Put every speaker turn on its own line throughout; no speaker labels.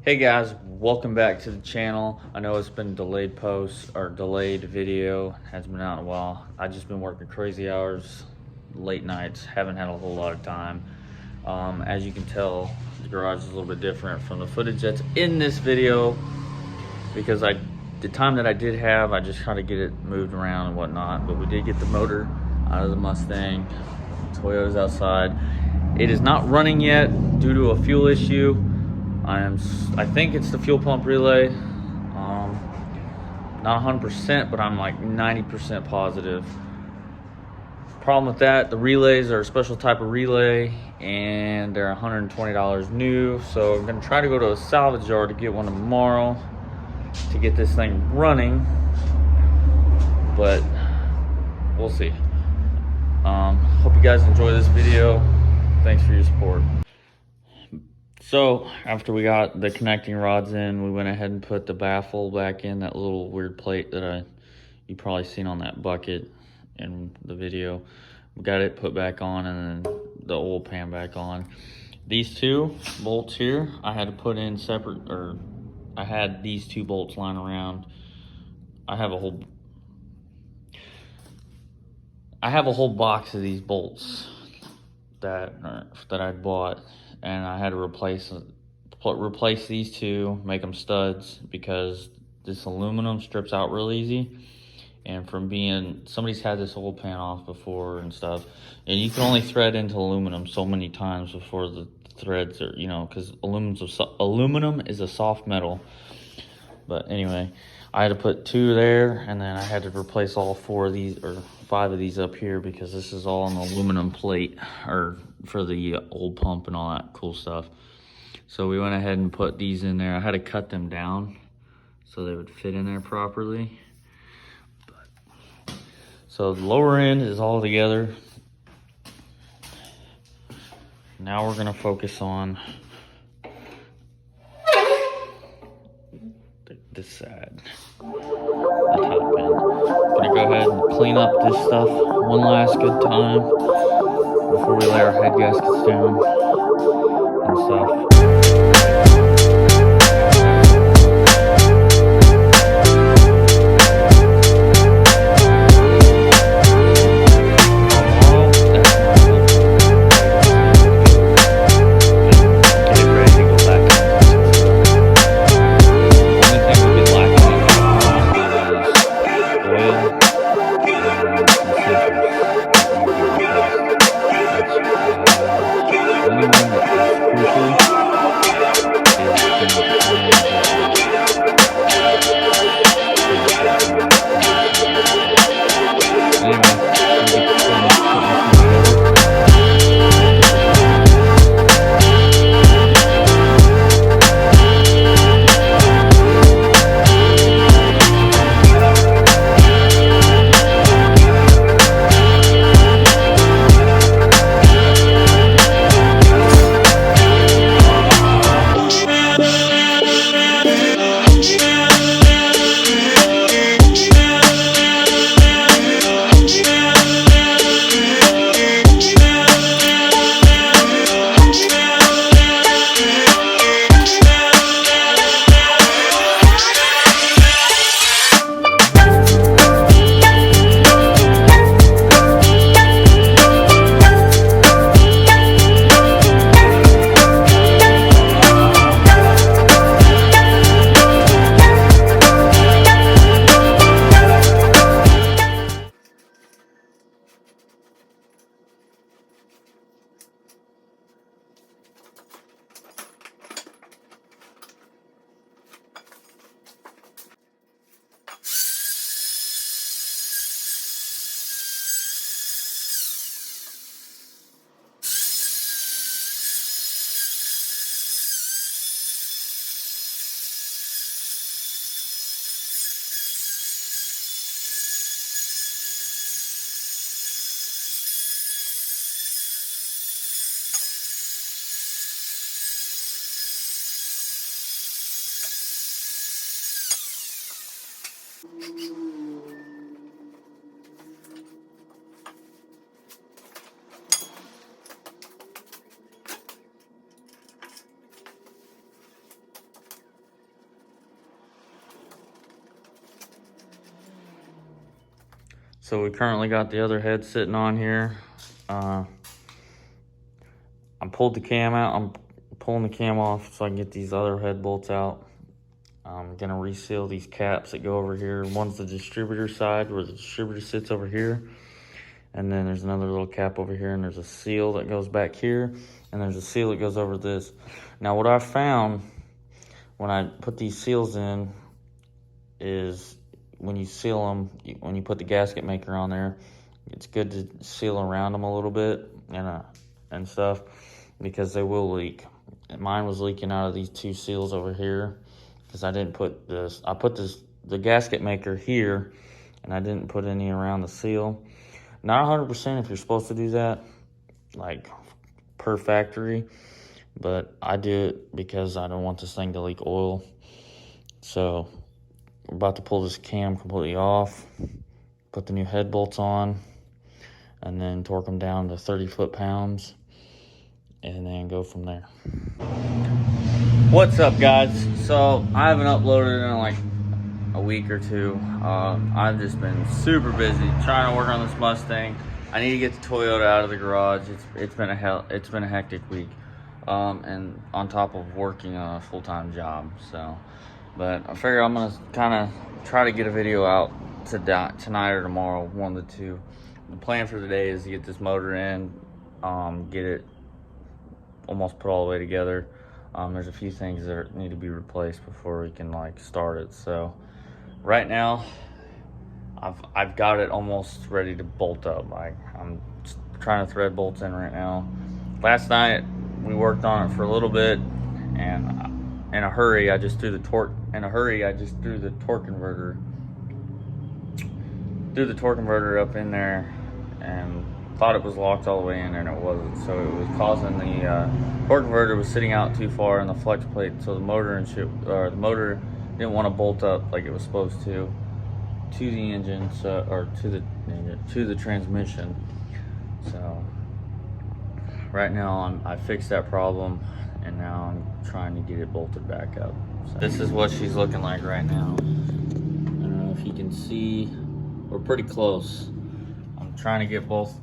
Hey guys, welcome back to the channel. I know it's been delayed post or delayed video, hasn't been out in a while. I've just been working crazy hours, late nights, haven't had a whole lot of time. As you can tell, the garage is a little bit different from the footage that's in this video because the time that I did have, I just tried to get it moved around and whatnot, but we did get the motor out of the Mustang. Toyota's outside. It is not running yet due to a fuel issue. I think it's the fuel pump relay. Not 100%, but I'm like 90% positive. Problem with that, the relays are a special type of relay and they're $120 new. So I'm gonna try to go to a salvage yard to get one tomorrow to get this thing running, but we'll see. Hope you guys enjoy this video. Thanks for your support. So after we got the connecting rods in, we went ahead and put the baffle back in, that little weird plate that you probably seen on that bucket in the video. We got it put back on and then the oil pan back on. These two bolts here, I had to put in separate, or I had these two bolts lying around. I have a whole box of these bolts that I bought, and I had to replace these two, make them studs, because this aluminum strips out real easy. And from somebody's had this oil pan off before and stuff, and you can only thread into aluminum so many times before the threads are, because aluminum is a soft metal. But anyway, I had to put two there, and then I had to replace all 4 of these, or 5 of these up here, because this is all an aluminum plate, or for the old pump and all that cool stuff. So we went ahead and put these in there. I had to cut them down so they would fit in there properly. So the lower end is all together. Now we're gonna focus on this side, the top end. Gonna go ahead and clean up this stuff one last good time before we lay our head gaskets down and stuff. So we currently got the other head sitting on here. I pulled the cam out. I'm pulling the cam off so I can get these other head bolts out. I'm gonna reseal these caps that go over here. One's the distributor side where the distributor sits over here. And then there's another little cap over here, and there's a seal that goes back here, and there's a seal that goes over this. Now what I found when I put these seals in is when you seal them, when you put the gasket maker on there, it's good to seal around them a little bit and stuff, because they will leak. And mine was leaking out of these two seals over here because I didn't put this. I put the gasket maker here, and I didn't put any around the seal. Not 100% if you're supposed to do that, like per factory, but I do it because I don't want this thing to leak oil. So we're about to pull this cam completely off, put the new head bolts on, and then torque them down to 30 foot-pounds, and then go from there. What's up, guys? So I haven't uploaded in like a week or two. I've just been super busy trying to work on this Mustang. I need to get the Toyota out of the garage. It's been a hectic week, and on top of working a full-time job. So, but I figure I'm gonna kind of try to get a video out tonight or tomorrow, one of the two. The plan for today is to get this motor in, get it almost put all the way together. There's a few things that need to be replaced before we can like start it. So right now, I've got it almost ready to bolt up. I'm trying to thread bolts in right now. Last night we worked on it for a little bit, and in a hurry I just threw the torque converter up in there and thought it was locked all the way in there, and it wasn't. So it was causing the torque converter was sitting out too far in the flex plate, so the motor didn't want to bolt up like it was supposed to the engine, or to the transmission. So right now I fixed that problem, and now I'm trying to get it bolted back up. So this is what she's looking like right now. I don't know if you can see, we're pretty close. I'm trying to get both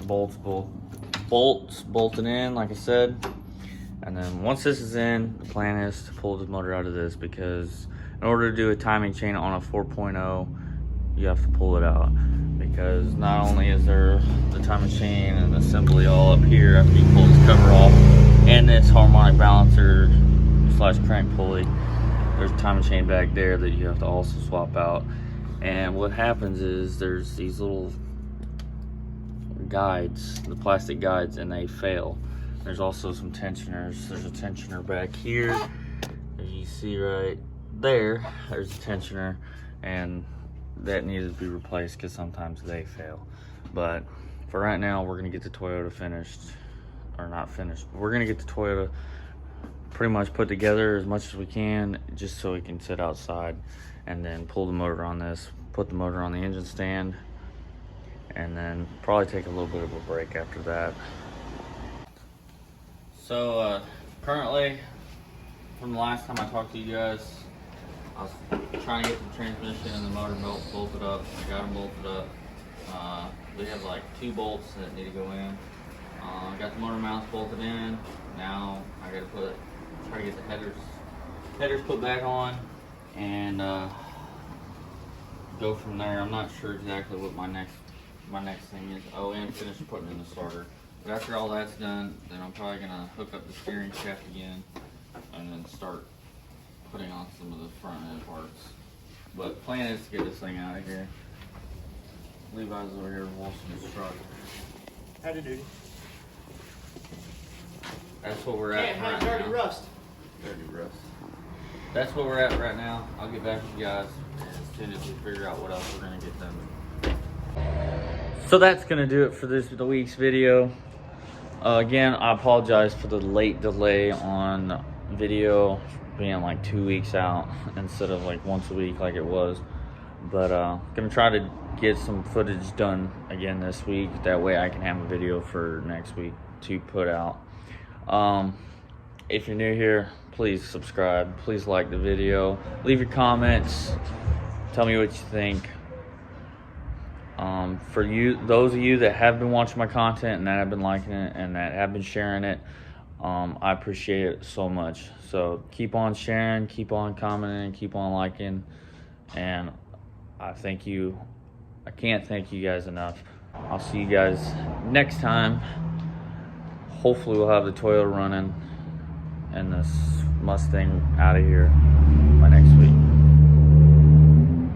bolts bolted in, like I said. And then once this is in, the plan is to pull the motor out of this, because in order to do a timing chain on a 4.0, you have to pull it out, because not only is there the timing chain and assembly all up here after you pull this cover off, and this harmonic balancer / crank pulley, there's a timing chain back there that you have to also swap out. And what happens is there's these little guides, the plastic guides, and they fail. There's also some tensioners. There's a tensioner back here, as you see right there. There's a tensioner, and that needs to be replaced because sometimes they fail. But for right now, we're gonna get the Toyota finished, or not finished. We're gonna get the Toyota pretty much put together as much as we can, just so we can sit outside, and then pull the motor on this, put the motor on the engine stand, and then probably take a little bit of a break after that. So currently, from the last time I talked to you guys, I was trying to get the transmission and the motor bolted up. I got them bolted up. We have like 2 bolts that need to go in. I got the motor mounts bolted in. Now I got to try to get the headers put back on, and go from there. I'm not sure exactly what my next thing is. Oh, and finish putting in the starter. But after all that's done, then I'm probably gonna hook up the steering shaft again, and then start putting on some of the front end parts. But the plan is to get this thing out of here. Levi's over here washing his truck.
Howdy doody.
That's what we're at right
dirty
now.
rust.
Dirty rust. That's what we're at right now. I'll get back with you guys as soon as we figure out what else we're gonna get done. So that's gonna do it for the week's video. Again, I apologize for the late delay on video, being like 2 weeks out instead of like once a week like it was. But gonna try to get some footage done again this week. That way I can have a video for next week to put out. If you're new here, please subscribe. Please like the video. Leave your comments. Tell me what you think. For you, those of you that have been watching my content and that have been liking it and that have been sharing it, I appreciate it so much. So keep on sharing, keep on commenting, keep on liking, and I thank you. I can't thank you guys enough. I'll see you guys next time. Hopefully we'll have the Toyota running and this Mustang out of here by next week.